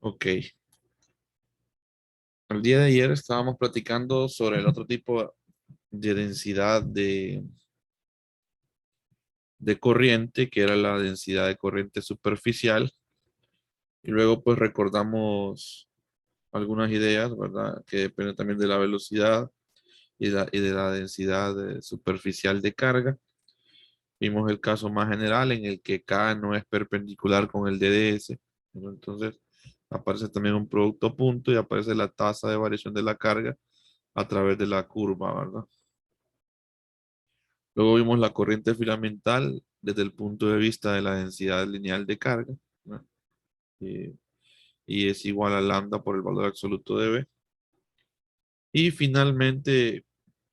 Ok. El día de ayer estábamos platicando sobre el otro tipo de densidad de corriente, que era la densidad de corriente superficial. Y luego pues recordamos algunas ideas, ¿verdad? Que dependen también de la velocidad y de la densidad superficial de carga. Vimos el caso más general en el que K no es perpendicular con el DDS, ¿no? Entonces aparece también un producto punto y aparece la tasa de variación de la carga a través de la curva, ¿verdad? Luego vimos la corriente filamental desde el punto de vista de la densidad lineal de carga, ¿no? Y, y es igual a lambda por el valor absoluto de B. Y finalmente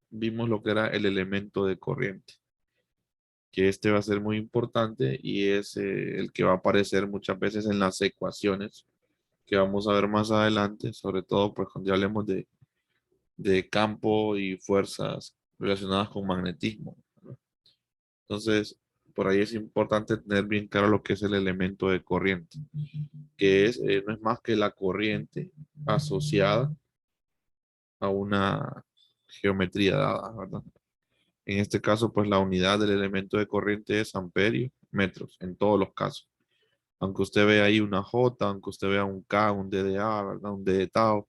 vimos lo que era el elemento de corriente, que este va a ser muy importante y es el que va a aparecer muchas veces en las ecuaciones que vamos a ver más adelante, sobre todo pues cuando ya hablemos de campo y fuerzas relacionadas con magnetismo, ¿no? Entonces, por ahí es importante tener bien claro lo que es el elemento de corriente, que es, no es más que la corriente asociada a una geometría dada, ¿verdad? En este caso, pues la unidad del elemento de corriente es amperio, metros, en todos los casos. Aunque usted vea ahí una J, aunque usted vea un K, un DDA, ¿verdad? Un D de tau,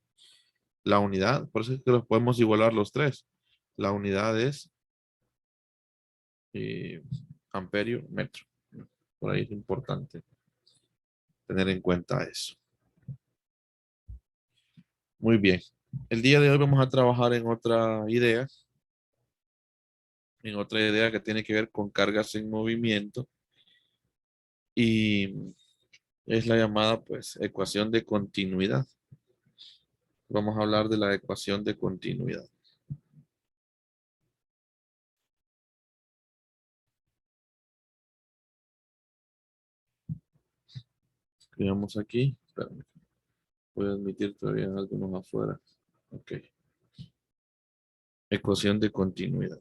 la unidad, por eso es que los podemos igualar los tres. La unidad es eh, amperio, metro. Por ahí es importante tener en cuenta eso. Muy bien. El día de hoy vamos a trabajar en otra idea que tiene que ver con cargas en movimiento y es la llamada pues ecuación de continuidad. Vamos a hablar de la ecuación de continuidad. Escribamos aquí. Espérame, voy a admitir todavía algunos afuera. Ok. Ecuación de continuidad.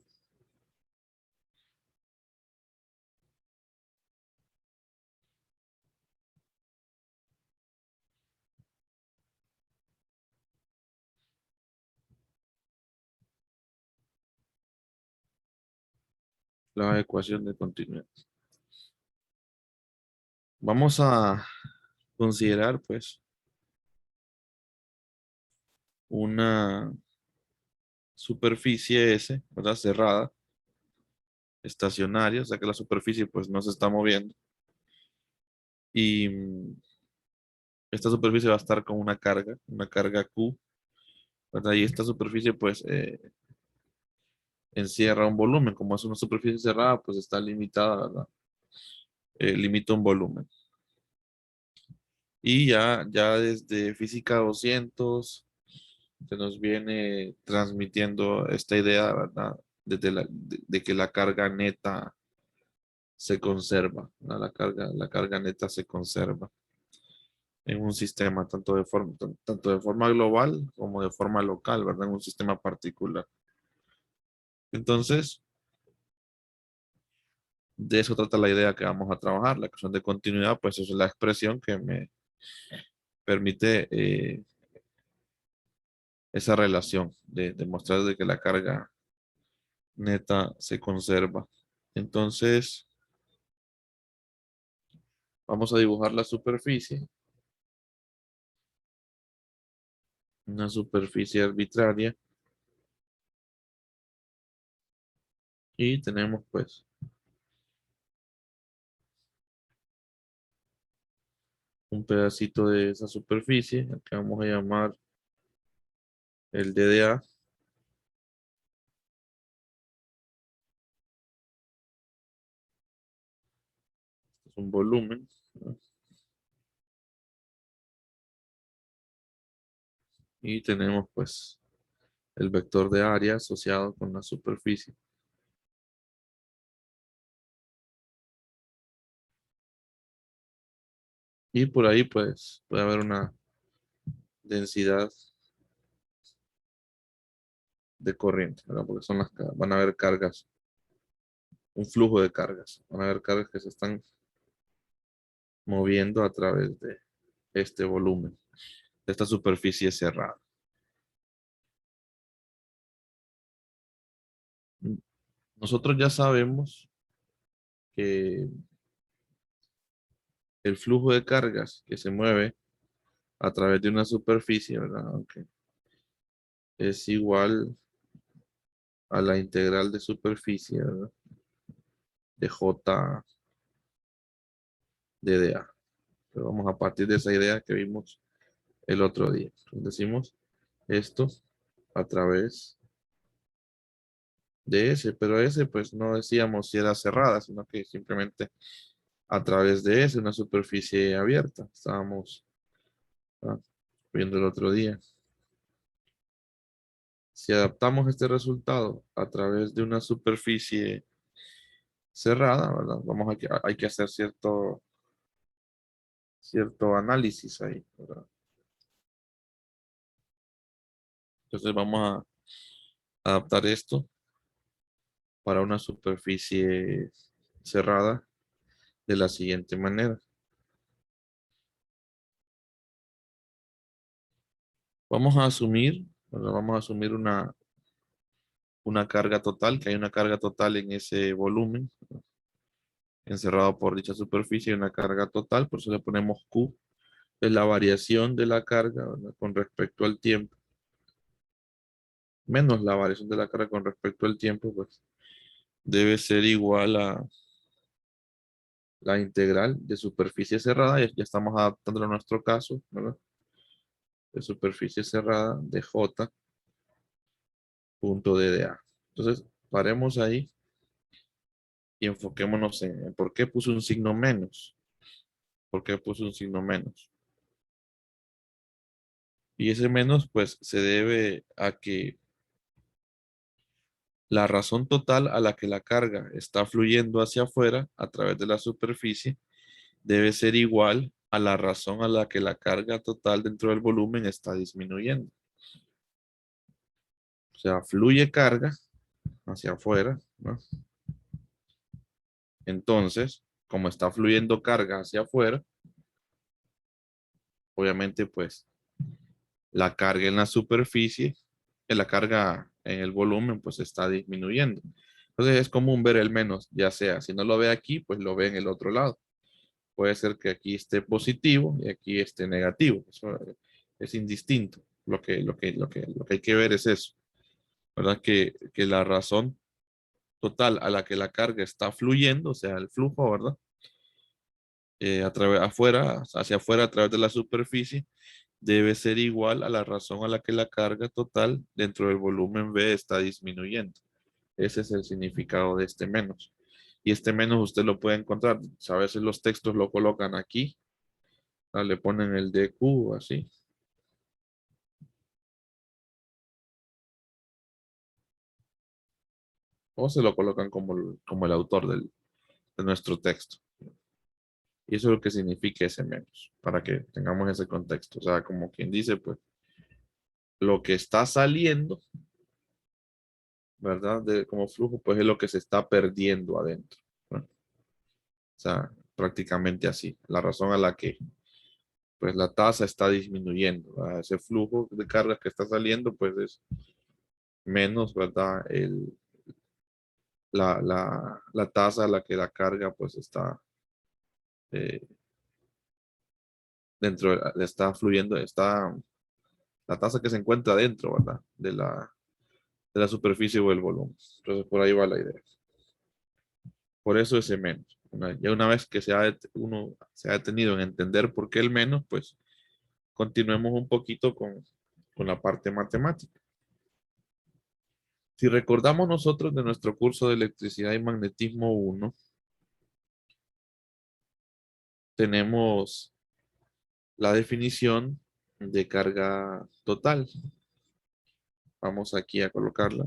La ecuación de continuidad. Vamos a considerar pues una superficie S, ¿verdad? Cerrada, estacionaria, o sea que la superficie pues no se está moviendo. Y esta superficie va a estar con una carga Q, ¿verdad? Y esta superficie pues encierra un volumen. Como es una superficie cerrada, pues está limitada, ¿verdad? Limita un volumen. Y ya desde física 200 se nos viene transmitiendo esta idea, ¿verdad? De que la carga neta se conserva, ¿no? La carga neta se conserva en un sistema tanto de forma global como de forma local, ¿verdad? En un sistema particular. Entonces, de eso trata la idea que vamos a trabajar. La ecuación de continuidad, pues es la expresión que me permite esa relación de demostrar de que la carga neta se conserva. Entonces, vamos a dibujar la superficie, una superficie arbitraria, y tenemos pues un pedacito de esa superficie, al que vamos a llamar el DDA, es un volumen, ¿no? Y tenemos pues el vector de área asociado con la superficie. Y por ahí pues puede haber una densidad de corriente, ¿verdad? Porque van a haber cargas, un flujo de cargas, van a haber cargas que se están moviendo a través de este volumen, esta superficie cerrada. Nosotros ya sabemos que el flujo de cargas que se mueve a través de una superficie, ¿verdad? Aunque es igual a la integral de superficie, ¿verdad? De J de dA. Pero vamos a partir de esa idea que vimos el otro día. Entonces decimos esto a través de S, pero S pues no decíamos si era cerrada, sino que simplemente a través de S, una superficie abierta. Estábamos viendo el otro día. Si adaptamos este resultado a través de una superficie cerrada, ¿verdad? Hay que hacer cierto análisis ahí, ¿verdad? Entonces vamos a adaptar esto para una superficie cerrada de la siguiente manera. Vamos a asumir, ¿verdad? Vamos a asumir una carga total, que hay una carga total en ese volumen, encerrado por dicha superficie, una carga total, por eso le ponemos Q, es la variación de la carga, ¿verdad? Con respecto al tiempo, menos la variación de la carga con respecto al tiempo, pues debe ser igual a la integral de superficie cerrada, ya estamos adaptando a nuestro caso, ¿verdad? De superficie cerrada de J punto DDA. Entonces, paremos ahí y enfoquémonos en por qué puse un signo menos. ¿Por qué puse un signo menos? Y ese menos, pues, se debe a que la razón total a la que la carga está fluyendo hacia afuera a través de la superficie debe ser igual a la razón a la que la carga total dentro del volumen está disminuyendo. O sea, fluye carga hacia afuera, ¿no? Entonces, como está fluyendo carga hacia afuera, obviamente, pues, la carga en la superficie, la carga en el volumen, pues está disminuyendo. Entonces es común ver el menos, ya sea, si no lo ve aquí, pues lo ve en el otro lado. Puede ser que aquí esté positivo y aquí esté negativo. Eso es indistinto. Lo que hay que ver es eso, ¿verdad? Que la razón total a la que la carga está fluyendo, o sea, el flujo, ¿verdad? Hacia afuera a través de la superficie, debe ser igual a la razón a la que la carga total dentro del volumen V está disminuyendo. Ese es el significado de este menos. Y este menos usted lo puede encontrar. A veces los textos lo colocan aquí, le ponen el DQ así. O se lo colocan como el autor de nuestro texto. Y eso es lo que significa ese menos, para que tengamos ese contexto. O sea, como quien dice, pues, lo que está saliendo, ¿verdad? Como flujo, pues es lo que se está perdiendo adentro, ¿no? O sea, prácticamente así. La razón a la que, pues, la tasa está disminuyendo, ¿verdad? Ese flujo de cargas que está saliendo, pues, es menos, ¿verdad? La tasa a la que la carga, pues, está eh, está fluyendo, la tasa que se encuentra dentro, ¿verdad? De la superficie o el volumen. Entonces, por ahí va la idea. Por eso ese menos. Ya una vez que uno se ha detenido en entender por qué el menos, pues continuemos un poquito con la parte matemática. Si recordamos nosotros de nuestro curso de electricidad y magnetismo 1, tenemos la definición de carga total. Vamos aquí a colocarla.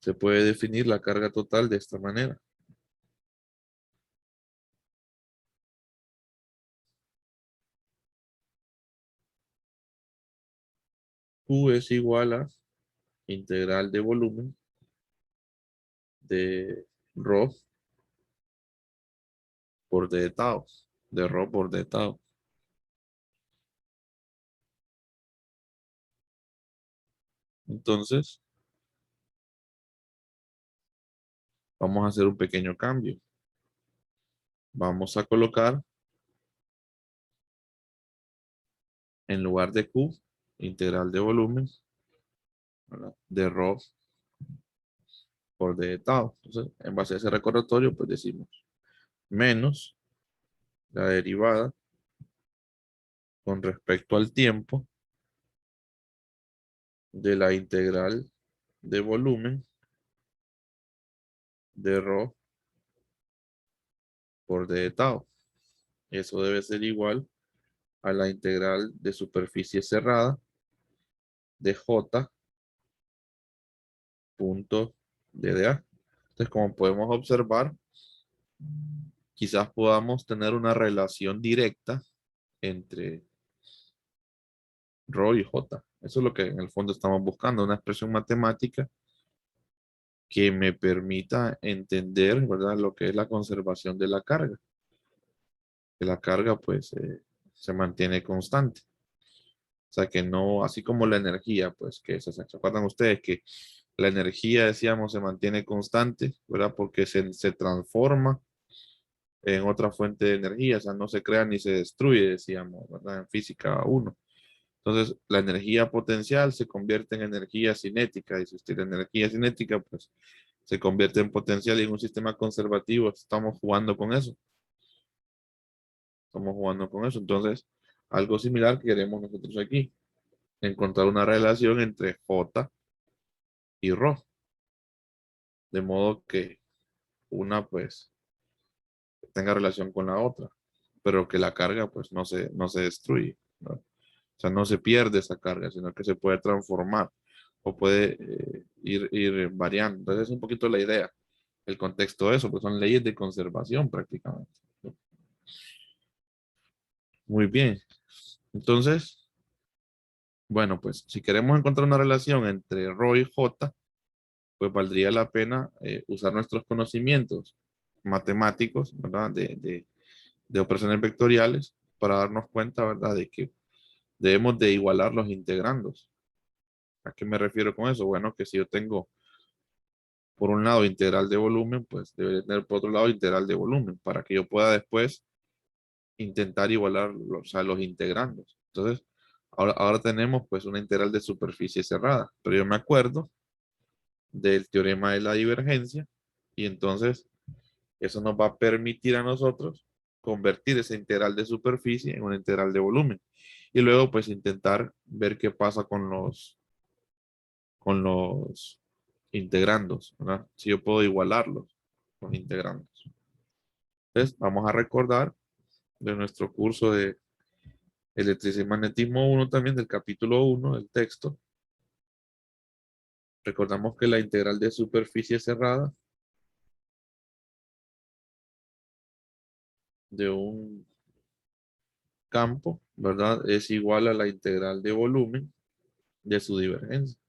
Se puede definir la carga total de esta manera. Q es igual a integral de volumen de ρ por d de tau. de rho por d tau. Entonces, vamos a hacer un pequeño cambio. Vamos a colocar en lugar de Q, integral de volumen, ¿verdad?, de rho por d tau. Entonces, en base a ese recordatorio, pues decimos menos la derivada con respecto al tiempo de la integral de volumen de rho por d tau. Eso debe ser igual a la integral de superficie cerrada de J punto dA. Entonces, como podemos observar, quizás podamos tener una relación directa entre rho y J. Eso es lo que en el fondo estamos buscando, una expresión matemática que me permita entender, ¿verdad?, lo que es la conservación de la carga. Que la carga, pues, se mantiene constante. O sea, que no, así como la energía, pues, que se acuerdan ustedes que la energía, decíamos, se mantiene constante, ¿verdad? Porque se transforma en otra fuente de energía, o sea, no se crea ni se destruye, decíamos, ¿verdad? En física 1. Entonces, la energía potencial se convierte en energía cinética, y si usted la energía cinética, pues, se convierte en potencial y en un sistema conservativo. Estamos jugando con eso. Estamos jugando con eso. Entonces, algo similar que queremos nosotros aquí. Encontrar una relación entre J y Rho. De modo que una, pues, tenga relación con la otra. Pero que la carga, pues, no se destruye, ¿no? O sea, no se pierde esa carga, sino que se puede transformar o puede ir variando. Entonces, es un poquito la idea. El contexto de eso, pues son leyes de conservación prácticamente. Muy bien. Entonces, bueno, pues si queremos encontrar una relación entre Rho y J, pues valdría la pena usar nuestros conocimientos matemáticos, ¿verdad? De operaciones vectoriales para darnos cuenta, ¿verdad?, de que debemos de igualar los integrandos. ¿A qué me refiero con eso? Bueno, que si yo tengo por un lado integral de volumen, pues debería tener por otro lado integral de volumen para que yo pueda después intentar igualar los, o sea, los integrandos. Entonces, ahora tenemos pues una integral de superficie cerrada, pero yo me acuerdo del teorema de la divergencia y entonces eso nos va a permitir a nosotros convertir esa integral de superficie en una integral de volumen y luego pues intentar ver qué pasa con los integrandos, ¿verdad? Si yo puedo igualarlos con integrandos. Entonces, vamos a recordar de nuestro curso de Electricidad y Magnetismo 1 también, del capítulo 1 del texto. Recordamos que la integral de superficie cerrada de un campo, ¿verdad?, es igual a la integral de volumen de su divergencia.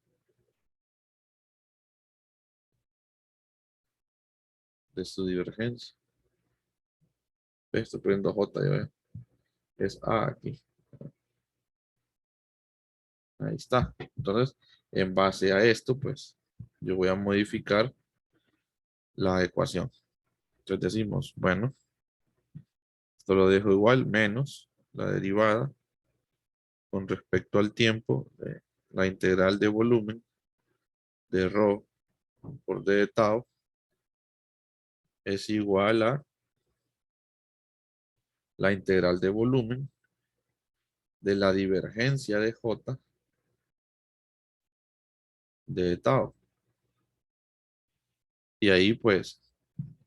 De su divergencia. Estoy poniendo J, ya ve. Es A aquí. Ahí está. Entonces, en base a esto, pues, yo voy a modificar la ecuación. Entonces decimos, bueno, esto lo dejo igual, menos la derivada con respecto al tiempo de la integral de volumen de rho por d tau es igual a la integral de volumen de la divergencia de J de tau. Y ahí pues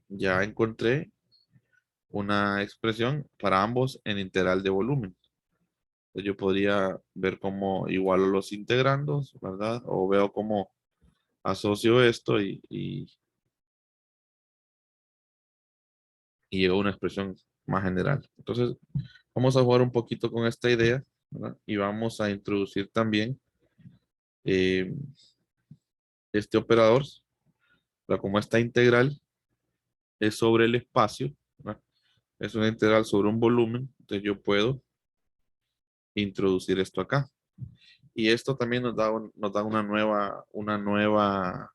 ya encontré una expresión para ambos en integral de volumen. Entonces, yo podría ver cómo igualo los integrandos, ¿verdad? O veo cómo asocio esto y llego a una expresión más general. Entonces, vamos a jugar un poquito con esta idea, ¿verdad? Y vamos a introducir también eh, este operador, ¿verdad? Como esta integral es sobre el espacio, ¿verdad? es una integral sobre un volumen, entonces yo puedo introducir esto acá. Y esto también nos da una nueva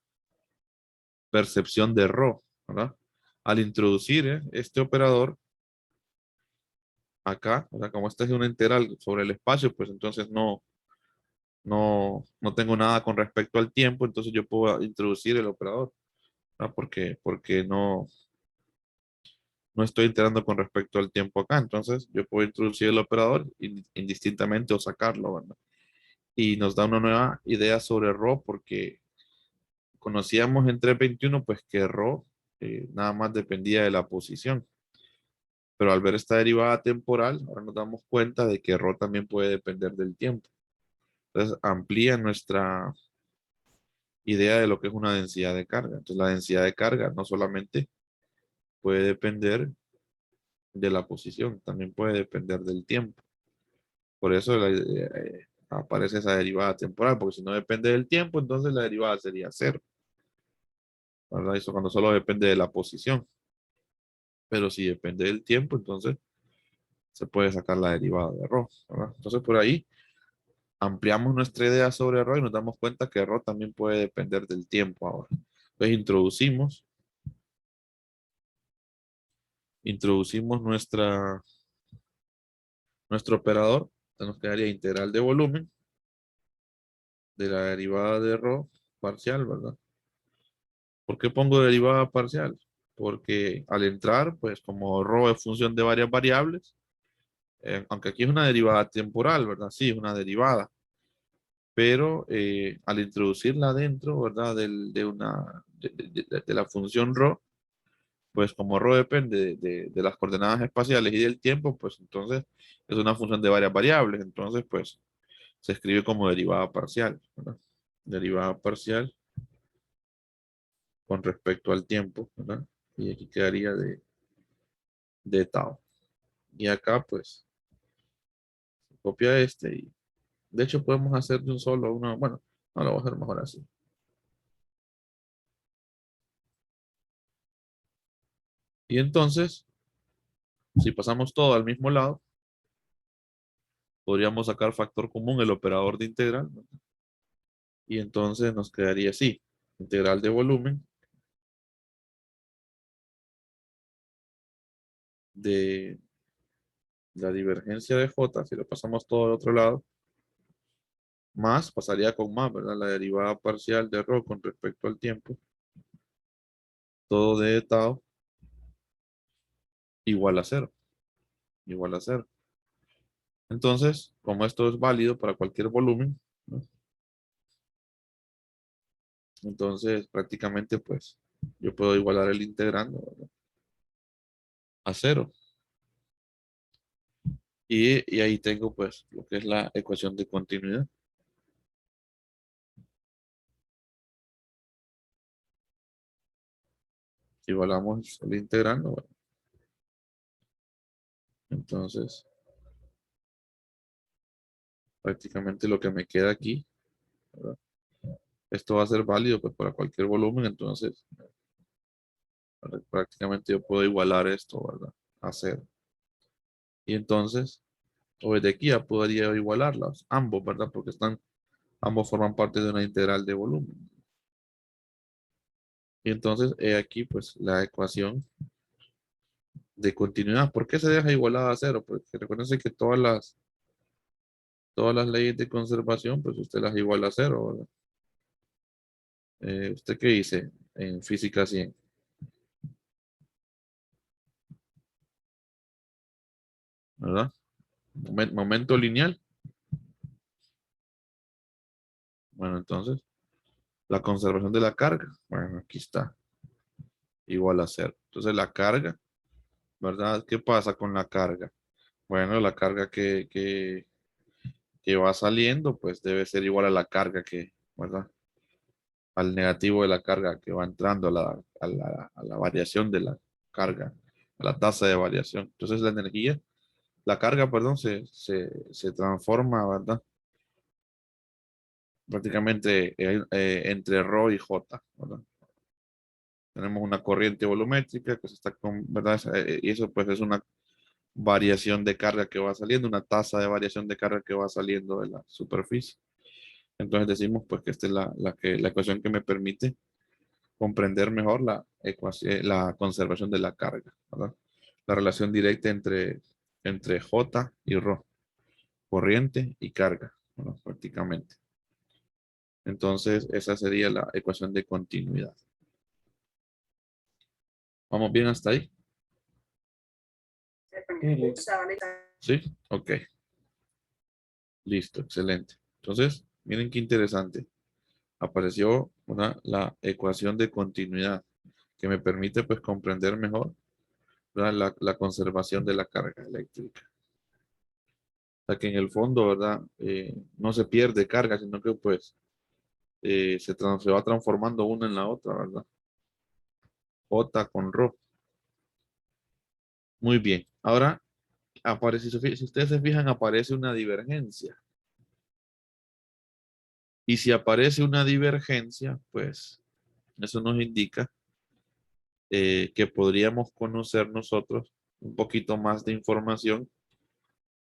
percepción de ρ, ¿verdad? Al introducir este operador acá, o sea, como esta es una integral sobre el espacio, pues entonces no tengo nada con respecto al tiempo, entonces yo puedo introducir el operador, ¿verdad? Porque no estoy integrando con respecto al tiempo acá, entonces yo puedo introducir el operador indistintamente o sacarlo, ¿verdad? Y nos da una nueva idea sobre ρ porque conocíamos en 321 pues que ρ nada más dependía de la posición. Pero al ver esta derivada temporal, ahora nos damos cuenta de que ρ también puede depender del tiempo. Entonces amplía nuestra idea de lo que es una densidad de carga. Entonces la densidad de carga no solamente puede depender de la posición, también puede depender del tiempo. Por eso aparece esa derivada temporal, porque si no depende del tiempo, entonces la derivada sería cero, ¿verdad? Eso cuando solo depende de la posición. Pero si depende del tiempo, entonces se puede sacar la derivada de ρ, ¿verdad? Entonces por ahí ampliamos nuestra idea sobre ρ y nos damos cuenta que ρ también puede depender del tiempo ahora. Entonces introducimos nuestro operador, entonces nos quedaría integral de volumen de la derivada de ρ parcial, ¿verdad? ¿Por qué pongo derivada parcial? Porque al entrar, pues como ρ es función de varias variables, aunque aquí es una derivada temporal, ¿verdad? Sí, es una derivada, pero al introducirla dentro, ¿verdad? De la función ρ, pues como ρ depende de las coordenadas espaciales y del tiempo, pues entonces es una función de varias variables, entonces pues se escribe como derivada parcial, ¿verdad? Derivada parcial con respecto al tiempo, ¿verdad? Y aquí quedaría de tau. Y acá pues copia este y de hecho podemos hacer de un solo uno, bueno, no lo voy a hacer mejor así. Y entonces, si pasamos todo al mismo lado, podríamos sacar factor común el operador de integral, ¿no? Y entonces nos quedaría así, integral de volumen de la divergencia de J, si lo pasamos todo al otro lado, más, pasaría con más, ¿verdad? La derivada parcial de ρ con respecto al tiempo, todo de tau igual a cero, igual a cero. Entonces, como esto es válido para cualquier volumen, ¿no? Entonces prácticamente pues yo puedo igualar el integrando, ¿verdad? A cero. Y ahí tengo pues lo que es la ecuación de continuidad. Si igualamos el integrando, bueno, entonces prácticamente lo que me queda aquí, ¿verdad? Esto va a ser válido pues para cualquier volumen, entonces prácticamente yo puedo igualar esto, ¿verdad? A cero. Y entonces, o desde aquí ya podría igualarlas, ambos, ¿verdad? Porque ambos forman parte de una integral de volumen. Y entonces, he aquí pues la ecuación de continuidad. ¿Por qué se deja igualada a cero? Porque recuérdense que todas las leyes de conservación, pues usted las iguala a cero, ¿verdad? ¿Usted qué dice en física 100? ¿Verdad? Momento lineal. Bueno, entonces, la conservación de la carga. Bueno, aquí está, igual a cero. Entonces, la carga, ¿verdad? ¿Qué pasa con la carga? Bueno, la carga que va saliendo, pues debe ser igual a la carga ¿verdad? Al negativo de la carga que va entrando a la variación de la carga, a la tasa de variación. Entonces la energía, la carga, perdón, se transforma, ¿verdad? Prácticamente entre ρ y J, ¿verdad? Tenemos una corriente volumétrica que se está con, ¿verdad? Y eso pues es variación de carga que va saliendo, una tasa de variación de carga que va saliendo de la superficie. Entonces decimos pues que esta es la ecuación que me permite comprender mejor la conservación de la carga, ¿verdad? La relación directa entre J y Rho, corriente y carga, ¿no? Prácticamente. Entonces, esa sería la ecuación de continuidad. ¿Vamos bien hasta ahí? ¿Sí? Ok. Listo, excelente. Entonces, miren qué interesante. Apareció la ecuación de continuidad que me permite pues comprender mejor, ¿verdad? La conservación de la carga eléctrica. O sea que en el fondo, ¿verdad? No se pierde carga, sino que pues se va transformando una en la otra, ¿verdad? J con Rho. Muy bien. Ahora aparece, si ustedes se fijan, aparece una divergencia. Y si aparece una divergencia, pues eso nos indica que podríamos conocer nosotros un poquito más de información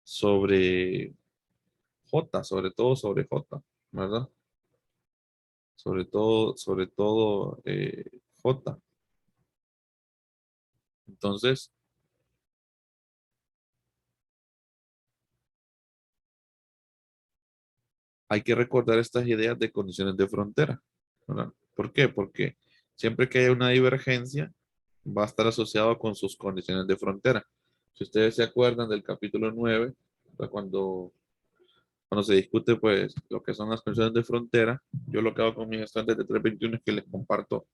sobre J, sobre todo sobre J, ¿verdad? Sobre todo J. Entonces, hay que recordar estas ideas de condiciones de frontera, ¿verdad? ¿Por qué? Porque siempre que haya una divergencia, va a estar asociado con sus condiciones de frontera. Si ustedes se acuerdan del capítulo 9, ¿verdad? Cuando se discute pues lo que son las condiciones de frontera, yo lo que hago con mis estudiantes de 321 es que les comparto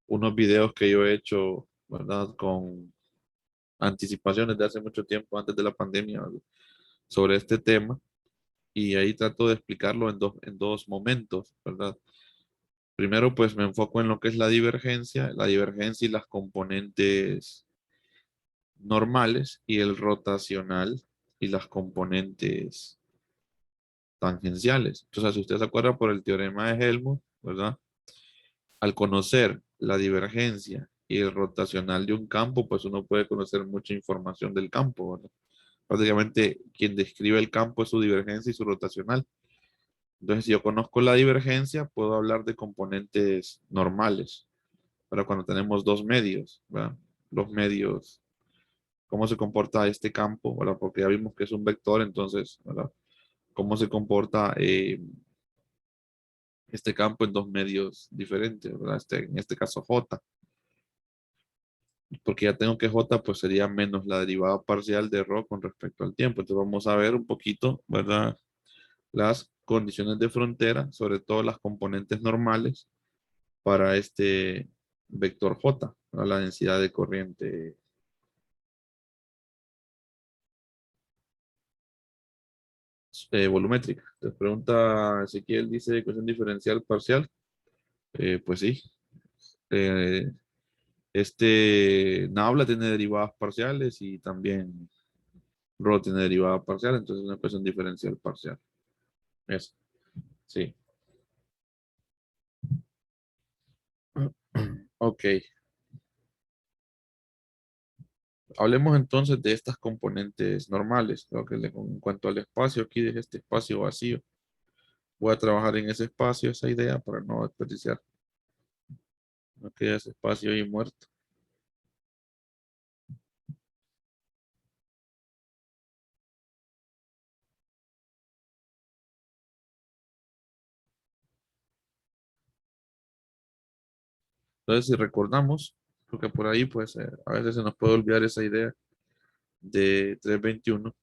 unos videos que yo he hecho, ¿verdad? Con anticipaciones de hace mucho tiempo, antes de la pandemia, ¿verdad? Sobre este tema. Y ahí trato de explicarlo en dos momentos, ¿verdad? Primero, pues me enfoco en lo que es la divergencia y las componentes normales y el rotacional y las componentes tangenciales. Entonces, si usted se acuerda por el teorema de Helmholtz, ¿verdad? Al conocer la divergencia y el rotacional de un campo, pues uno puede conocer mucha información del campo, ¿verdad? Prácticamente quien describe el campo es su divergencia y su rotacional. Entonces, si yo conozco la divergencia, puedo hablar de componentes normales, pero cuando tenemos dos medios, ¿verdad? Los medios, cómo se comporta este campo, ¿verdad? Porque ya vimos que es un vector, entonces, ¿verdad? Cómo se comporta este campo en dos medios diferentes, ¿verdad? En este caso J, porque ya tengo que J pues sería menos la derivada parcial de ρ con respecto al tiempo. Entonces vamos a ver un poquito, ¿verdad? Las condiciones de frontera, sobre todo las componentes normales para este vector J, ¿verdad? La densidad de corriente volumétrica. Entonces pregunta Ezequiel, dice ecuación diferencial parcial. Pues sí. Eh, Nabla tiene derivadas parciales y también Rho tiene derivada parcial, entonces es una ecuación diferencial parcial. Eso, sí. Ok. Hablemos entonces de estas componentes normales. Creo que en cuanto al espacio, aquí dejé este espacio vacío. Voy a trabajar en ese espacio, esa idea, para no desperdiciar. No quede ese espacio ahí muerto. Entonces, si recordamos, porque por ahí, pues, a veces se nos puede olvidar esa idea de 321.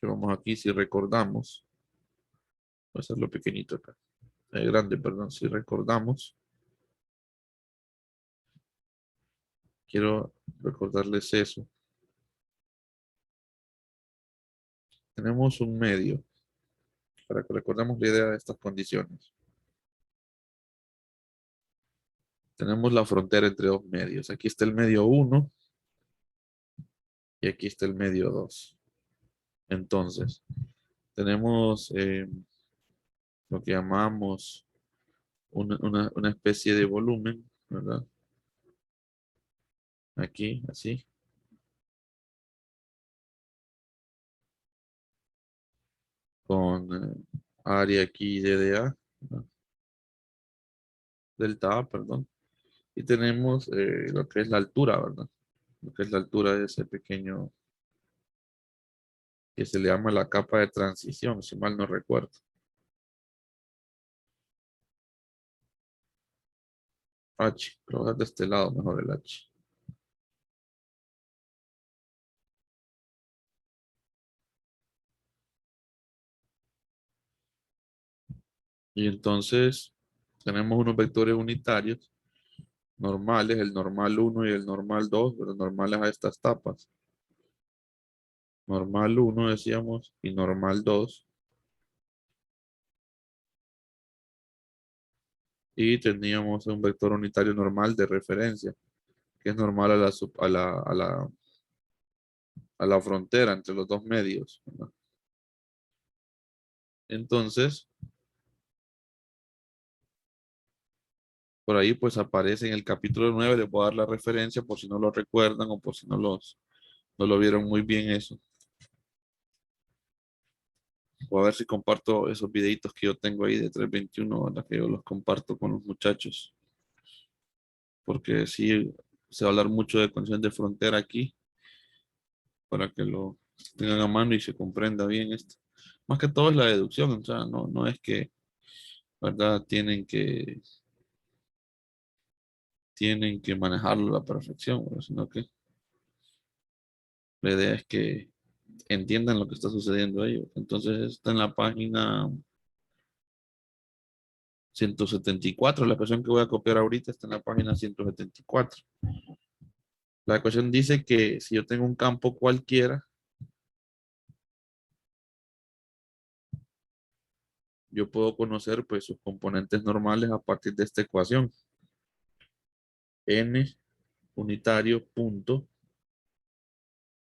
Que vamos aquí, si recordamos, voy a hacerlo pequeñito acá. Grande, perdón, si recordamos, quiero recordarles eso. Tenemos un medio, para que recordemos la idea de estas condiciones. Tenemos la frontera entre dos medios. Aquí está el medio 1 y aquí está el medio 2. Entonces, tenemos lo que llamamos una especie de volumen, ¿verdad? Aquí, así. con área aquí de A, ¿no? Delta A, perdón. Y tenemos lo que es la altura, ¿verdad? Lo que es la altura de ese pequeño, que se le llama la capa de transición, si mal no recuerdo. H, pero de este lado mejor el H. Y entonces tenemos unos vectores unitarios normales, el normal uno y el normal 2, pero normales a estas tapas. Normal uno decíamos y normal 2. Y teníamos un vector unitario normal de referencia, que es normal a la frontera entre los dos medios, ¿verdad? Entonces, por ahí pues aparece en el capítulo 9. Les voy a dar la referencia por si no lo recuerdan o por si no lo vieron muy bien eso. Voy a ver si comparto esos videitos que yo tengo ahí de 321, ¿verdad? Que yo los comparto con los muchachos. Porque sí, se va a hablar mucho de condiciones de frontera aquí, para que lo tengan a mano y se comprenda bien esto. Más que todo es la deducción, o sea, no es que, ¿verdad? Tienen que manejarlo a la perfección, ¿verdad? Sino que la idea es que entiendan lo que está sucediendo ahí. Entonces está en la página 174. La ecuación que voy a copiar ahorita está en la página 174. La ecuación dice que si yo tengo un campo cualquiera, yo puedo conocer pues sus componentes normales a partir de esta ecuación. N unitario punto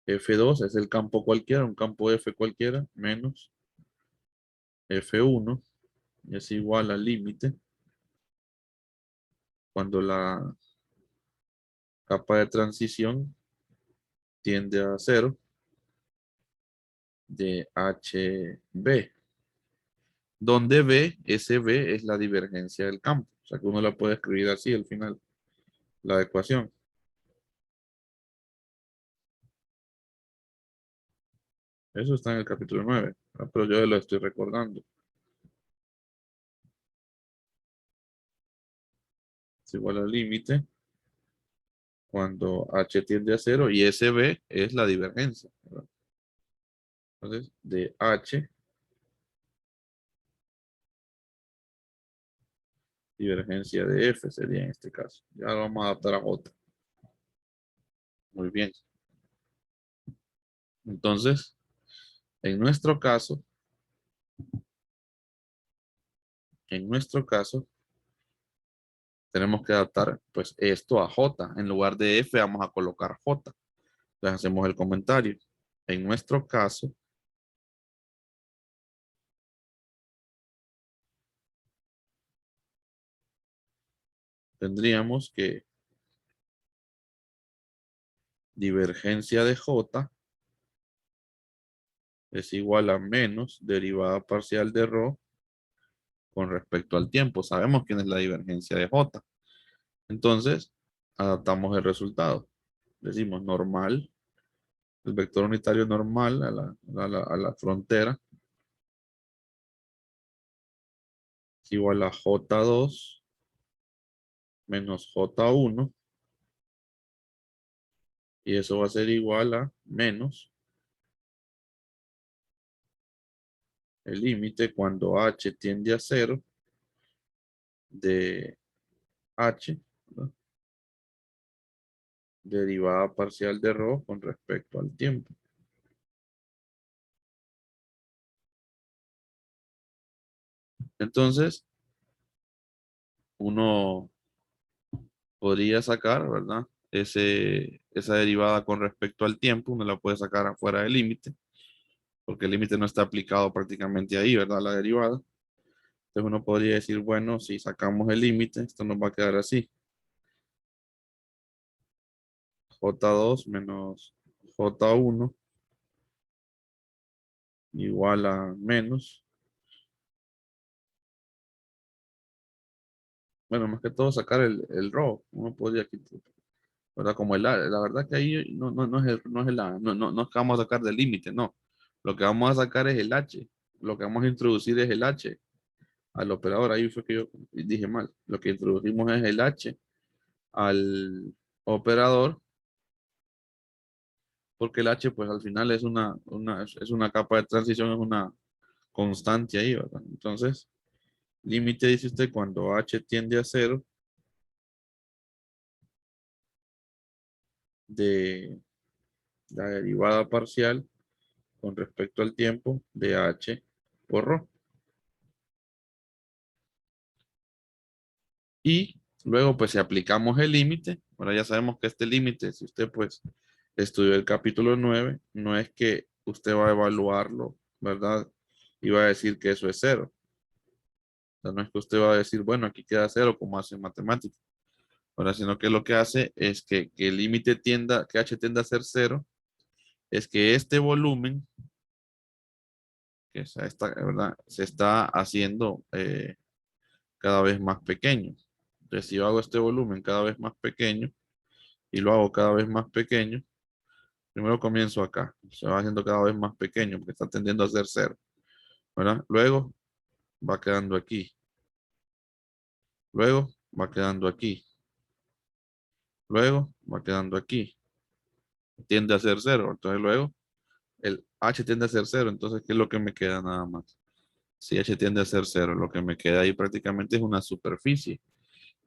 F2 es el campo cualquiera, un campo F cualquiera, menos F1 es igual al límite cuando la capa de transición tiende a cero de HB, donde B, ese B es la divergencia del campo. O sea que uno la puede escribir así al final, la ecuación. Eso está en el capítulo 9, pero yo lo estoy recordando. Es igual al límite cuando H tiende a cero y ese B es la divergencia, ¿verdad? Entonces, de H, divergencia de F sería en este caso. Ya lo vamos a adaptar a J. Muy bien. Entonces, en nuestro caso, tenemos que adaptar pues esto a J. En lugar de F vamos a colocar J. Entonces hacemos el comentario. En nuestro caso, tendríamos que divergencia de J es igual a menos derivada parcial de ρ con respecto al tiempo. Sabemos quién es la divergencia de J. Entonces, adaptamos el resultado. Decimos normal, el vector unitario normal a la frontera es igual a J2 menos J1 y eso va a ser igual a menos el límite cuando H tiende a cero de H, ¿no? Derivada parcial de ρ con respecto al tiempo. Entonces, uno podría sacar, ¿verdad? Esa derivada con respecto al tiempo, uno la puede sacar afuera del límite, porque el límite no está aplicado prácticamente ahí, ¿verdad? La derivada. Entonces uno podría decir, bueno, si sacamos el límite, esto nos va a quedar así. J2 menos J1 igual a menos. Bueno, más que todo sacar el row. Uno podría quitar, ¿verdad? Como la verdad que ahí no es no es que vamos a sacar del límite, no. Lo que vamos a sacar es el H. Lo que vamos a introducir es el H al operador. Ahí fue que yo dije mal. Lo que introducimos es el H al operador, porque el H pues al final es es una capa de transición, es una constante ahí, ¿verdad? Entonces, límite dice usted cuando H tiende a cero de la derivada parcial con respecto al tiempo de H por ρ. Y luego, pues si aplicamos el límite, ahora ya sabemos que este límite, si usted pues estudió el capítulo 9, no es que usted va a evaluarlo, ¿verdad? Y va a decir que eso es cero. O sea, no es que usted va a decir, bueno, aquí queda cero como hace en matemáticas. Ahora, sino que lo que hace es que el límite tienda, que h tienda a ser cero, es que este volumen, que es ¿verdad? Se está haciendo cada vez más pequeño. Entonces, si yo hago este volumen cada vez más pequeño y lo hago cada vez más pequeño, primero comienzo acá, se va haciendo cada vez más pequeño porque está tendiendo a ser cero, ¿verdad? Luego va quedando aquí, luego va quedando aquí, luego va quedando aquí, tiende a ser cero, entonces luego el h tiende a ser cero, entonces ¿qué es lo que me queda nada más? Si h tiende a ser cero, lo que me queda ahí prácticamente es una superficie.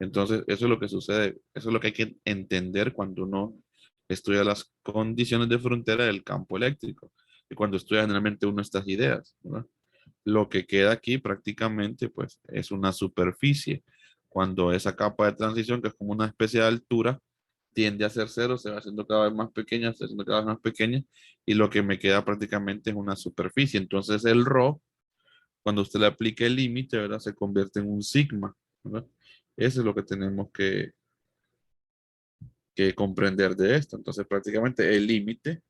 Entonces, eso es lo que sucede, eso es lo que hay que entender cuando uno estudia las condiciones de frontera del campo eléctrico y cuando estudia generalmente uno estas ideas, ¿verdad? Lo que queda aquí prácticamente pues es una superficie. Cuando esa capa de transición, que es como una especie de altura, tiende a ser cero, se va haciendo cada vez más pequeña, se va haciendo cada vez más pequeña y lo que me queda prácticamente es una superficie. Entonces el ρ, cuando usted le aplique el límite, ¿verdad? Se convierte en un sigma, ¿verdad? Eso es lo que tenemos que comprender de esto. Entonces, prácticamente el límite,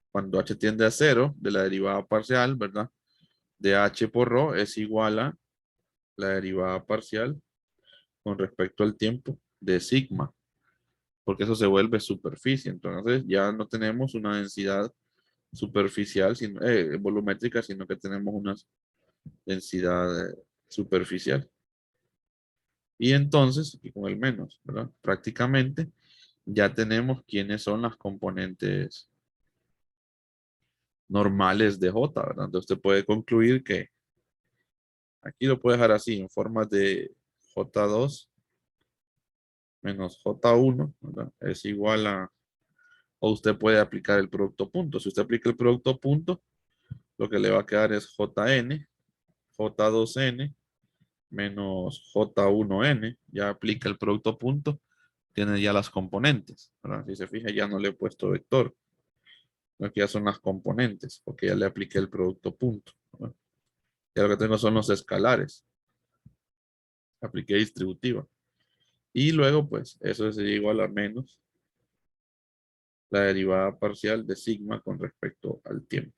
cuando h tiende a cero de la derivada parcial, ¿verdad? De h por ρ es igual a la derivada parcial con respecto al tiempo de sigma, porque eso se vuelve superficie. Entonces, ya no tenemos una densidad superficial, volumétrica, sino que tenemos una densidad superficial. Y entonces, aquí con el menos, ¿verdad? Prácticamente ya tenemos quiénes son las componentes normales de J, ¿verdad? Entonces usted puede concluir que aquí lo puede dejar así, en forma de J2 menos J1, ¿verdad? Es igual a, o usted puede aplicar el producto punto. Si usted aplica el producto punto, lo que le va a quedar es JN, J2N menos J1N. Ya aplica el producto punto, tiene ya las componentes, ¿verdad? Si se fija, ya no le he puesto vector. Aquí ya son las componentes, porque ya le apliqué el producto punto, ¿verdad? Ya lo que tengo son los escalares. Apliqué distributiva. Y luego, pues, eso sería igual a menos la derivada parcial de sigma con respecto al tiempo.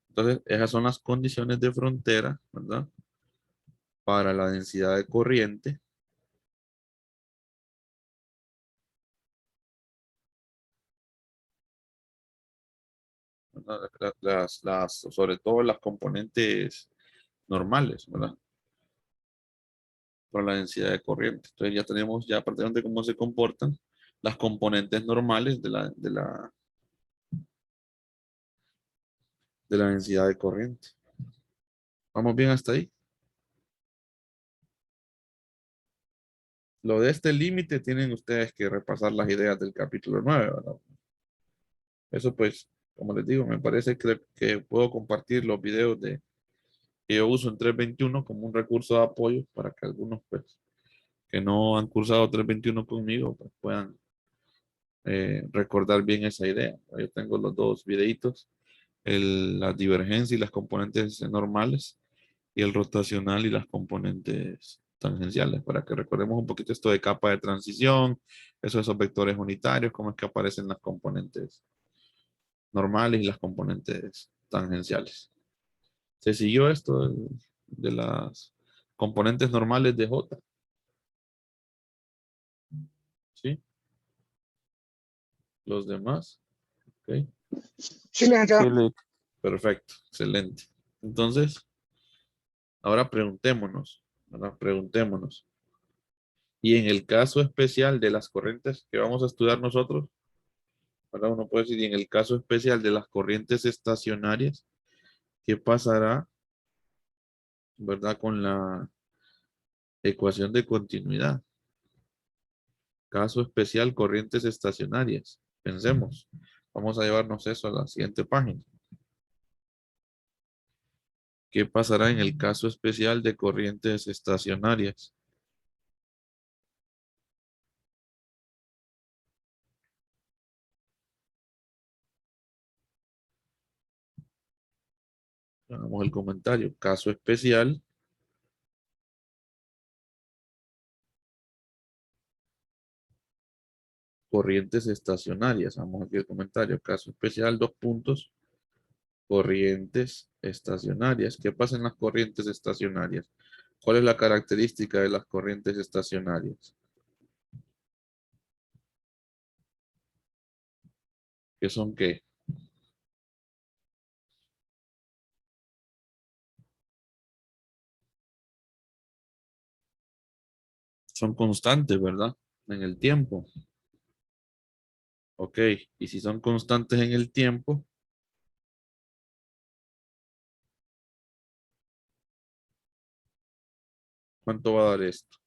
Entonces, esas son las condiciones de frontera, ¿verdad? Para la densidad de corriente. ¿Verdad? Sobre todo las componentes normales, ¿verdad? Para la densidad de corriente. Entonces ya tenemos ya prácticamente cómo se comportan las componentes normales de la densidad de corriente. ¿Vamos bien hasta ahí? Lo de este límite tienen ustedes que repasar las ideas del capítulo 9, ¿verdad? Eso pues, como les digo, me parece que puedo compartir los videos que yo uso en 321 como un recurso de apoyo para que algunos pues que no han cursado 321 conmigo pues, puedan recordar bien esa idea. Yo tengo los dos videitos, la divergencia y las componentes normales y el rotacional y las componentes tangenciales, para que recordemos un poquito esto de capa de transición, esos vectores unitarios, cómo es que aparecen las componentes normales y las componentes tangenciales. ¿Se siguió esto de las componentes normales de J? ¿Sí? Los demás. Ok. Sí, licenciado. Perfecto. Excelente. Entonces, ahora preguntémonos, ¿verdad? Preguntémonos. Y en el caso especial de las corrientes que vamos a estudiar nosotros, ¿verdad? Uno puede decir, y en el caso especial de las corrientes estacionarias, ¿qué pasará, verdad, con la ecuación de continuidad? Caso especial, corrientes estacionarias. Pensemos. Vamos a llevarnos eso a la siguiente página. ¿Qué pasará en el caso especial de corrientes estacionarias? Hagamos el comentario. Caso especial, corrientes estacionarias. Vamos aquí el comentario. Caso especial, dos puntos. Corrientes estacionarias. ¿Qué pasa en las corrientes estacionarias? ¿Cuál es la característica de las corrientes estacionarias? ¿Qué son qué? Son constantes, ¿verdad? En el tiempo. Ok. Y si son constantes en el tiempo, ¿cuánto va a dar esto?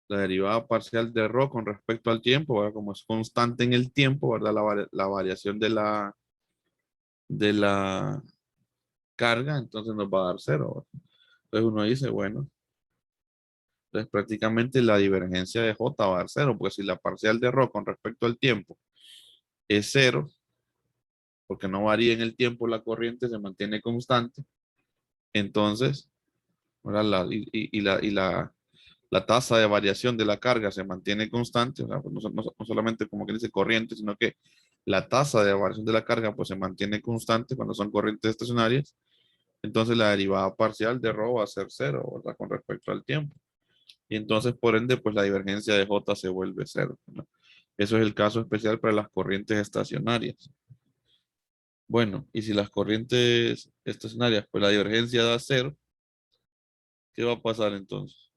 La derivada parcial de ρ con respecto al tiempo, ¿verdad? Como es constante en el tiempo, ¿verdad? La variación de la carga, entonces nos va a dar cero, ¿verdad? Entonces uno dice, bueno, entonces prácticamente la divergencia de J va a dar cero, porque si la parcial de ρ con respecto al tiempo es cero, porque no varía en el tiempo la corriente, se mantiene constante, entonces, ¿verdad? La tasa de variación de la carga se mantiene constante, o sea, pues no solamente como que dice corriente, sino que la tasa de variación de la carga pues se mantiene constante cuando son corrientes estacionarias, entonces la derivada parcial de ρ va a ser cero, ¿verdad? Con respecto al tiempo. Y entonces, por ende, pues la divergencia de J se vuelve cero, ¿no? Eso es el caso especial para las corrientes estacionarias. Bueno, y si las corrientes estacionarias, pues la divergencia da cero, ¿qué va a pasar entonces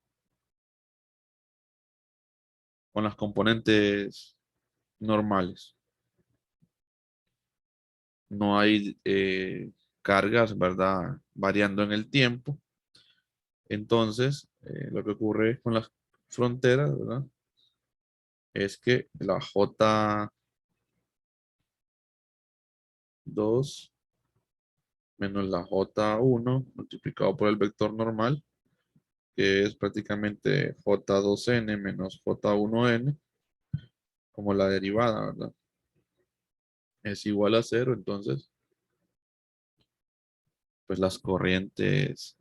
con las componentes normales? No hay cargas, ¿verdad? Variando en el tiempo. Entonces, lo que ocurre con las fronteras, ¿verdad? Es que la J2 menos la J1 multiplicado por el vector normal, que es prácticamente J2N menos J1N, como la derivada, ¿verdad? Es igual a cero, entonces, pues las corrientes,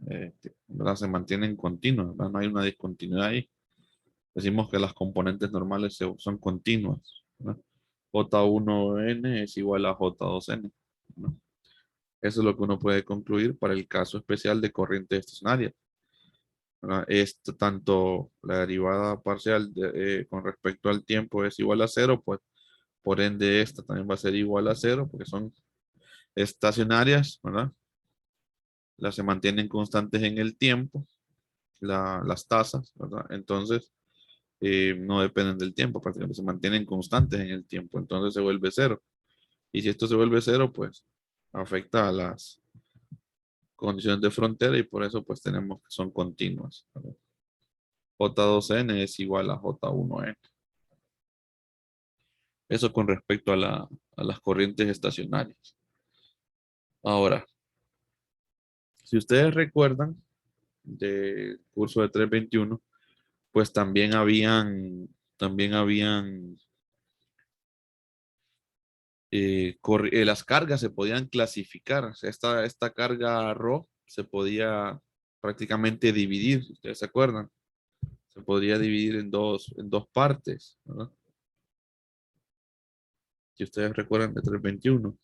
¿verdad? Se mantienen continuas, ¿verdad? No hay una discontinuidad ahí. Decimos que las componentes normales son continuas, ¿no? J1N es igual a J2N, ¿no? Eso es lo que uno puede concluir para el caso especial de corriente estacionaria, ¿verdad? Esto, tanto la derivada parcial con respecto al tiempo es igual a cero, pues por ende esta también va a ser igual a cero porque son estacionarias, ¿verdad? Las se mantienen constantes en el tiempo, las tasas, ¿verdad? Entonces, no dependen del tiempo, prácticamente se mantienen constantes en el tiempo, entonces se vuelve cero. Y si esto se vuelve cero, pues afecta a las condiciones de frontera y por eso pues tenemos que son continuas, ¿verdad? J2N es igual a J1N. Eso con respecto a las corrientes estacionarias. Ahora, si ustedes recuerdan del curso de 321, pues también habían las cargas se podían clasificar. O sea, esta carga ρ se podía prácticamente dividir, si ustedes se acuerdan. Se podría dividir en dos partes, ¿verdad? Si ustedes recuerdan de 321,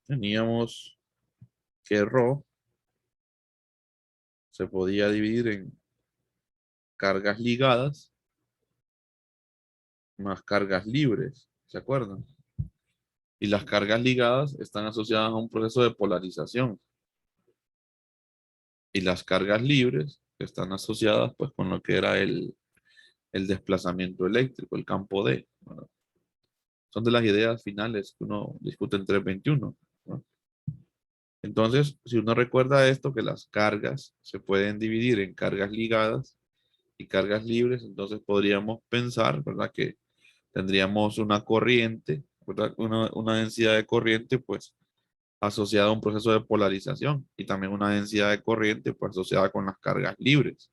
teníamos que Rho se podía dividir en cargas ligadas más cargas libres, ¿se acuerdan? Y las cargas ligadas están asociadas a un proceso de polarización. Y las cargas libres están asociadas pues con lo que era el desplazamiento eléctrico, el campo D, ¿verdad? Son de las ideas finales que uno discute en 321, ¿no? Entonces, si uno recuerda esto, que las cargas se pueden dividir en cargas ligadas y cargas libres, entonces podríamos pensar, ¿verdad? Que tendríamos una corriente, ¿verdad? Una densidad de corriente, pues, asociada a un proceso de polarización y también una densidad de corriente, pues, asociada con las cargas libres,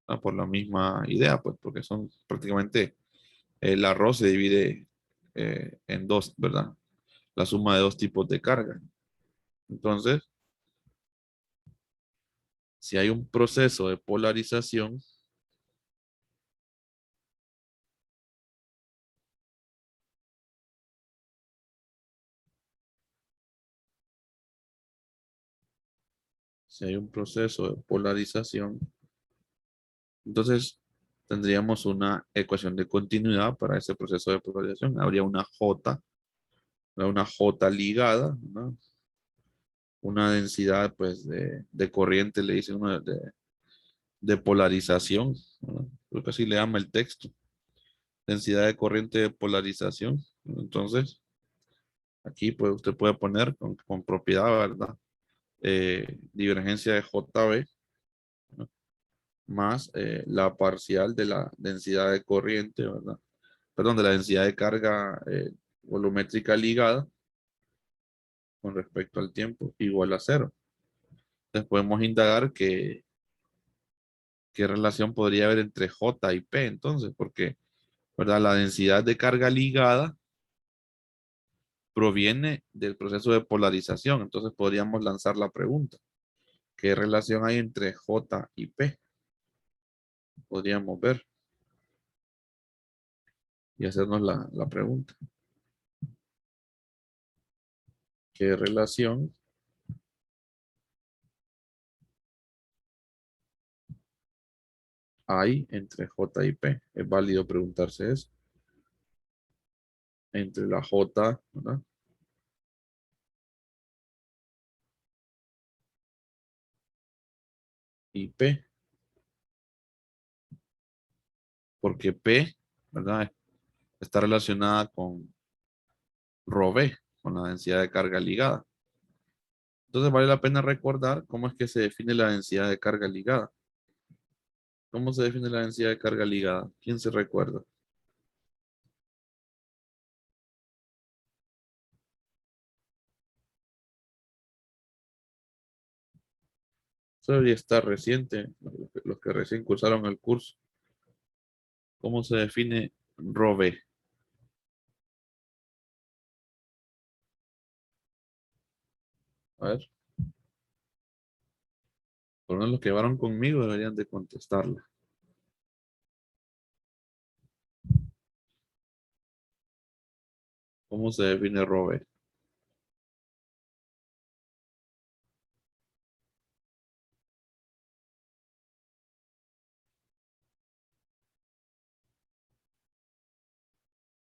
¿no? Por la misma idea, pues, porque son prácticamente, el arroz se divide en dos, ¿verdad? La suma de dos tipos de carga. Entonces, si hay un proceso de polarización, si hay un proceso de polarización, entonces tendríamos una ecuación de continuidad para ese proceso de polarización. Habría una J ligada, ¿no? Una densidad pues de corriente, le dicen uno de polarización, ¿no? Creo que así le llama el texto. Densidad de corriente de polarización. Entonces, aquí pues usted puede poner con propiedad, ¿verdad? Divergencia de JB, ¿no? Más la parcial de la densidad de corriente, ¿verdad? Perdón, de la densidad de carga volumétrica ligada con respecto al tiempo igual a cero. Entonces podemos indagar qué relación podría haber entre J y P entonces, porque, ¿verdad? La densidad de carga ligada proviene del proceso de polarización. Entonces podríamos lanzar la pregunta. ¿Qué relación hay entre J y P? Podríamos ver y hacernos la pregunta. ¿Qué relación hay entre J y P? Es válido preguntarse eso. Entre la J, ¿verdad? Y P. Porque P, ¿verdad? Está relacionada con ρ con la densidad de carga ligada. Entonces vale la pena recordar cómo es que se define la densidad de carga ligada. ¿Cómo se define la densidad de carga ligada? ¿Quién se recuerda? Eso debería estar reciente, los que recién cursaron el curso. ¿Cómo se define ρ? A ver, por lo menos los que llevaron conmigo deberían de contestarla. ¿Cómo se define ρ?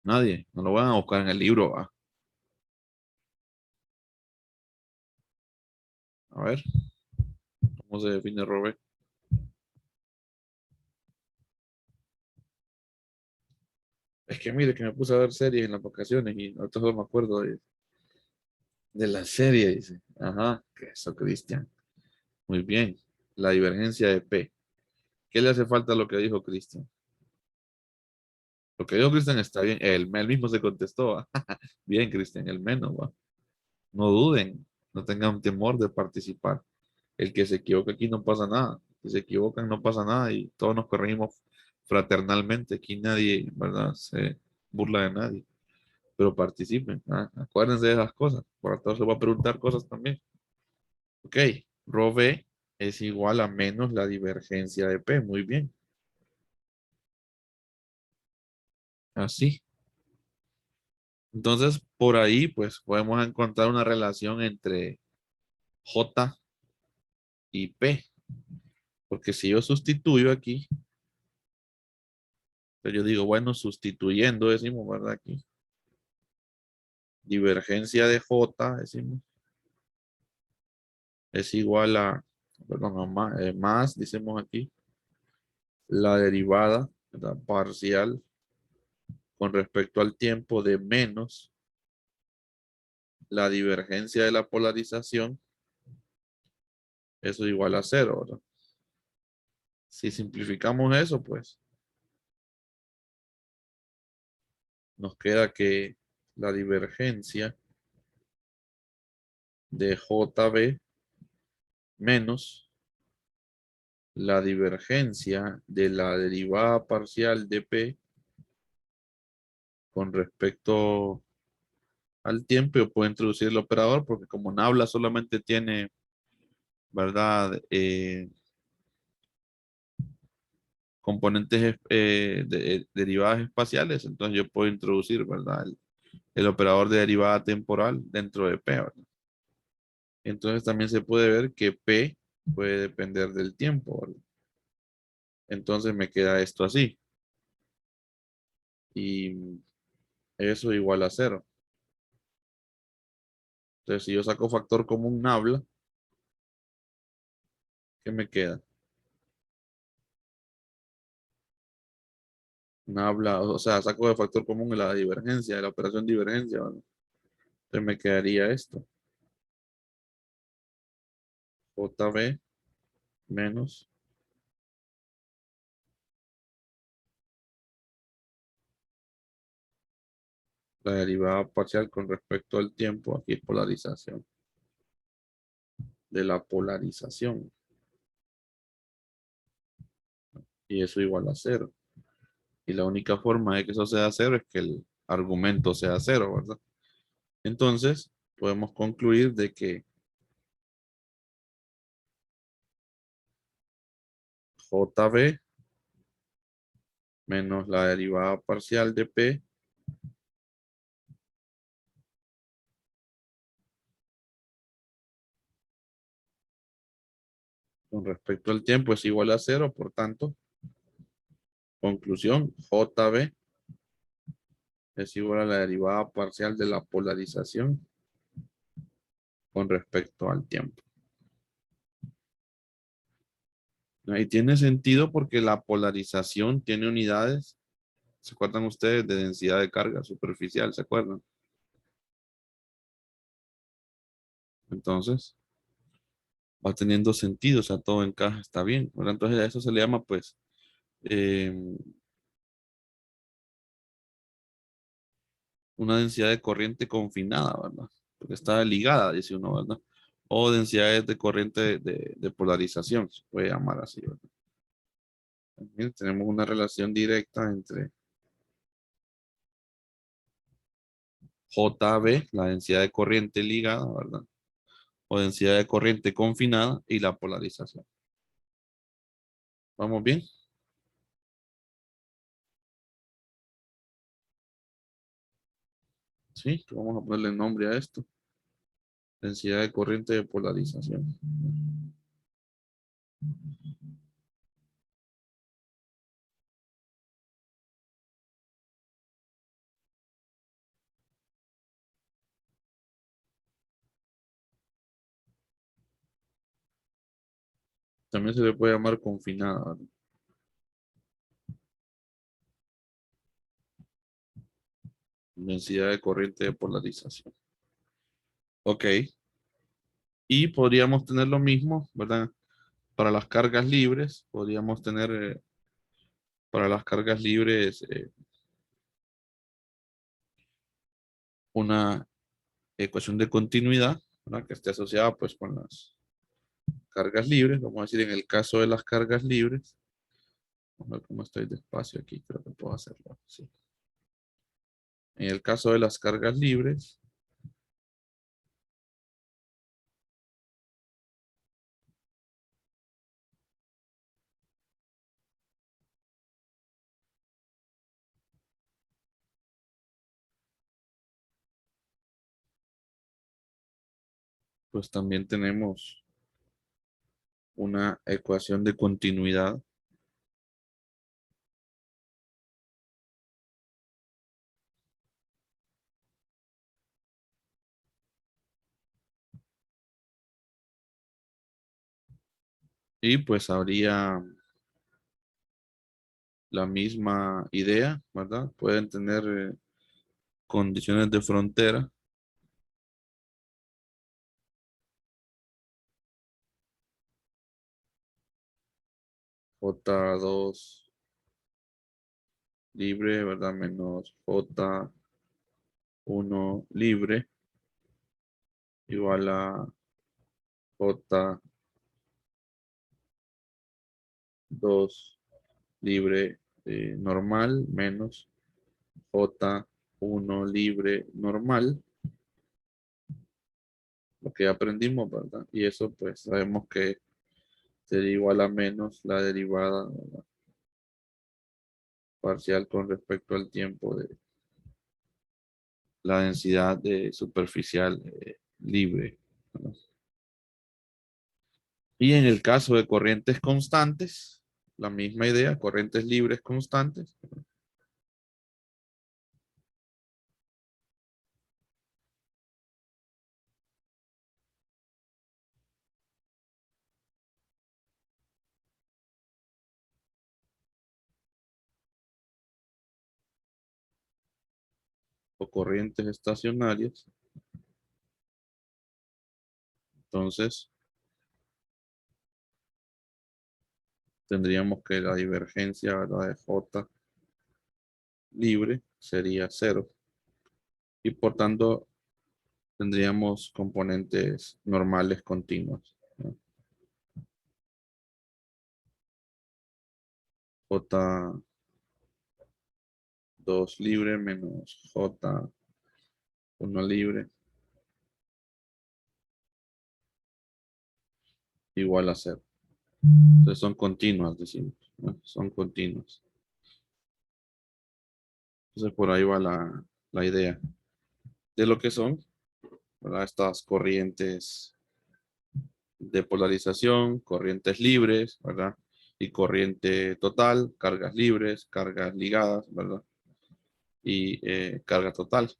Nadie, no lo van a buscar en el libro, va. A ver, ¿cómo se define ρ? Es que mire que me puse a ver series en las vacaciones y ahorita solo me acuerdo de la serie, dice. Ajá, que eso, Cristian. Muy bien. La divergencia de P. ¿Qué le hace falta a lo que dijo Cristian? Lo que dijo Cristian está bien. Él mismo se contestó, ¿va? Bien, Cristian, el menos, ¿va? No duden, no tengan temor de participar. El que se equivoca aquí no pasa nada. Si se equivocan no pasa nada y todos nos corregimos fraternalmente. Aquí nadie, ¿verdad? Se burla de nadie. Pero participen, ¿ah? Acuérdense de esas cosas. Por todos se va a preguntar cosas también. Ok, ρ es igual a menos la divergencia de P. Muy bien. Así. Entonces, por ahí, pues podemos encontrar una relación entre J y P. Porque si yo sustituyo aquí, pues yo digo, bueno, sustituyendo, decimos, ¿verdad? Aquí. Divergencia de J, decimos, es igual a, perdón, a más, decimos aquí, la derivada, ¿verdad? Parcial con respecto al tiempo de menos la divergencia de la polarización, eso es igual a cero, ¿verdad? Si simplificamos eso, pues nos queda que la divergencia de JB menos la divergencia de la derivada parcial de P con respecto al tiempo. Yo puedo introducir el operador porque como Nabla solamente tiene, ¿verdad? Componentes derivadas espaciales, entonces yo puedo introducir, ¿verdad? El operador de derivada temporal dentro de P, ¿verdad? Entonces también se puede ver que P puede depender del tiempo, ¿verdad? Entonces me queda esto así. Y eso igual a cero. Entonces si yo saco factor común Nabla, ¿qué me queda? Nabla, o sea, saco de factor común la divergencia, de la operación divergencia, ¿verdad? Entonces me quedaría esto. JB menos la derivada parcial con respecto al tiempo, aquí es polarización, de la polarización. Y eso igual a cero. Y la única forma de que eso sea cero es que el argumento sea cero, ¿verdad? Entonces, podemos concluir de que JB menos la derivada parcial de P con respecto al tiempo es igual a cero, por tanto, conclusión, JB es igual a la derivada parcial de la polarización con respecto al tiempo. Y tiene sentido porque la polarización tiene unidades, ¿se acuerdan ustedes de densidad de carga superficial? ¿Se acuerdan? Entonces, va teniendo sentido, o sea, todo encaja, está bien, ¿verdad? Entonces a eso se le llama, pues, eh, una densidad de corriente confinada, ¿verdad? Porque está ligada, dice uno, ¿verdad? O densidades de corriente de polarización, se puede llamar así, ¿verdad? También tenemos una relación directa entre JB, la densidad de corriente ligada, ¿verdad? O densidad de corriente confinada y la polarización. ¿Vamos bien? Sí, vamos a ponerle nombre a esto. Densidad de corriente de polarización. También se le puede llamar confinada, ¿verdad? Densidad de corriente de polarización. Ok. Y podríamos tener lo mismo, ¿verdad? Para las cargas libres, podríamos tener para las cargas libres una ecuación de continuidad, ¿verdad? Que esté asociada pues con las cargas libres. Vamos a decir en el caso de las cargas libres, vamos a ver cómo estoy despacio aquí, creo que puedo hacerlo. Sí. En el caso de las cargas libres, pues también tenemos una ecuación de continuidad. Y pues habría la misma idea, ¿verdad? Pueden tener condiciones de frontera. J2 libre, ¿verdad? Menos J1 libre igual a J2 libre normal menos J1 libre normal, lo que ya aprendimos, ¿verdad? Y eso pues sabemos que sería igual a menos la derivada, ¿verdad? Parcial con respecto al tiempo de la densidad de superficial libre, ¿verdad? Y en el caso de corrientes constantes, la misma idea, corrientes libres constantes, o corrientes estacionarias. Entonces, tendríamos que la divergencia, ¿verdad?, de J libre sería cero. Y por tanto, tendríamos componentes normales continuos, ¿no? J2 libre menos J1 libre igual a cero. Entonces son continuas, decimos, ¿no? Son continuas. Entonces por ahí va la idea de lo que son, ¿verdad?, estas corrientes de polarización, corrientes libres, ¿verdad? Y corriente total, cargas libres, cargas ligadas, ¿verdad? Y carga total.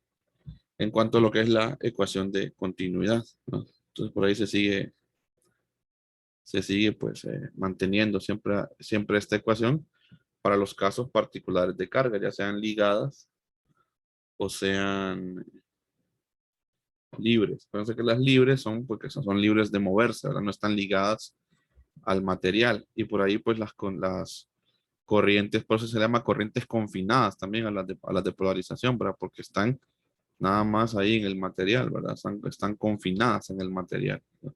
En cuanto a lo que es la ecuación de continuidad, ¿no? Entonces por ahí se sigue pues manteniendo siempre esta ecuación para los casos particulares de carga, ya sean ligadas o sean libres. Fíjense que las libres son porque son libres de moverse, ¿verdad? No están ligadas al material. Y por ahí pues las corrientes, por eso se llama corrientes confinadas también a las de polarización, ¿verdad? Porque están nada más ahí en el material, ¿verdad? Están confinadas en el material, ¿no?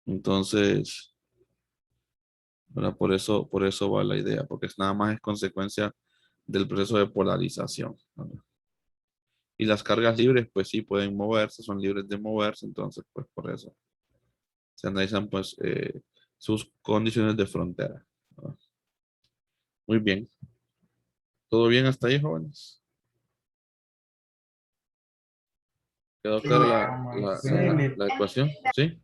Entonces, ¿verdad? Por eso va la idea, porque nada más es consecuencia del proceso de polarización, ¿verdad? Y las cargas libres, pues sí pueden moverse, son libres de moverse, entonces, pues por eso se analizan, pues, sus condiciones de frontera, ¿verdad? Muy bien. ¿Todo bien hasta ahí, jóvenes? ¿Quedó Sí, clara sí, la ecuación? ¿Sí? sí.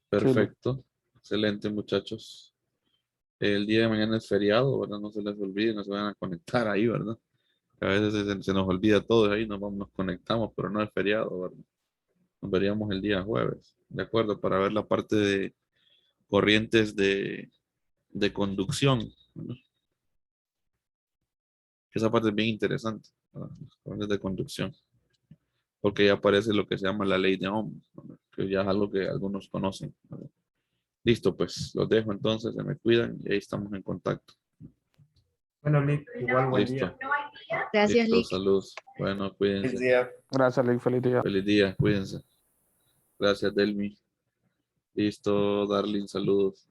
Perfecto. Excelente, muchachos. El día de mañana es feriado, ¿verdad? No se les olvide, no se van a conectar ahí, ¿verdad? A veces se nos olvida todo ahí, nos conectamos, pero no es feriado, ¿verdad? Nos veríamos el día jueves, ¿de acuerdo? Para ver la parte de corrientes de conducción, ¿verdad? Esa parte es bien interesante, ¿verdad? Las corrientes de conducción, porque ya aparece lo que se llama la ley de Ohm, ¿verdad? Que ya es algo que algunos conocen, ¿verdad? Listo, pues los dejo entonces, se me cuidan y ahí estamos en contacto. bueno, Lick, igual buen día. Listo, Gracias, listo, Lick. salud. Bueno, Feliz cuídense. día. Gracias, Luis. Feliz día. Feliz día, cuídense. Gracias, Delmi. Listo, Darling, saludos.